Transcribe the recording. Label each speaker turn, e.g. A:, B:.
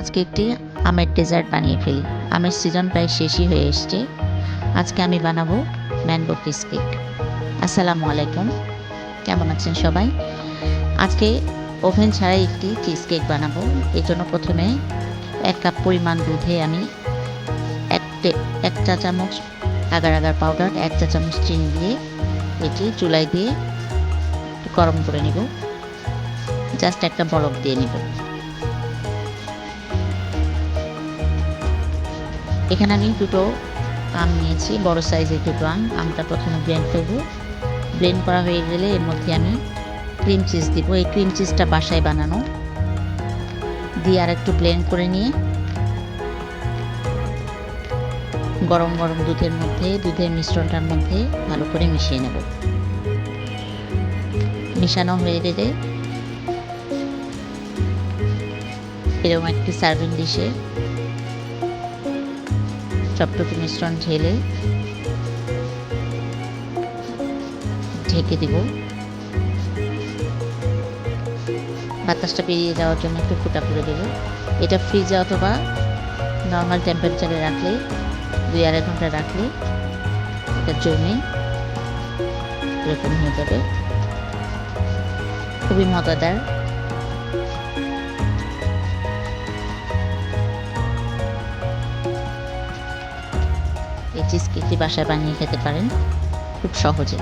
A: আজকে একটি আমের ডেজার্ট বানিয়ে ফেলি। আমের সিজন প্রায় শেষই হয়ে এসছে। আজকে আমি বানাবো ম্যাঙ্গো চিজ কেক। আসসালামু আলাইকুম, কেমন আছেন সবাই? আজকে ওভেন ছাড়াই একটি চিজ কেক বানাবো। এর জন্য প্রথমে 1 কাপ পরিমাণ দুধে আমি 1 চা চামচ আগার আগার পাউডার, 1 চা চামচ চিনি দিয়ে এটি চুলায় দিয়ে গরম করে নেব। জাস্ট একটা বলক দিয়ে নেব। এখানে আমি দুটো আম নিয়েছি, বড় সাইজের দুটো আম। আমটা প্রথমে ব্লেন্ড করব। ব্লেন্ড করা হয়ে গেলে এর মধ্যে আমি ক্রিম চিজ দিব। এই ক্রিম চিজটা বাসায় বানানো, দিয়ে আর একটু ব্লেন্ড করে নিয়ে গরম গরম দুধের মিশ্রণটার মধ্যে ভালো করে মিশিয়ে নেব। মিশানো হয়ে গেলে এরকম একটি সার্ভিং ডিশে সবটুকু মিশ্রণ ঢেলে ঢেকে দিব। বাতাসটা বেরিয়ে যাওয়ার জন্য একটু ফুটা করে দেব। এটা ফ্রিজে অথবা নর্মাল টেম্পারেচারে রাখলে 2-2.5 ঘন্টা রাখলে এটা জমে এরকম হয়ে যাবে। খুবই মজাদার। এই চিজ কেকটি বাসায় বানিয়ে খেতে পারেন খুব সহজে।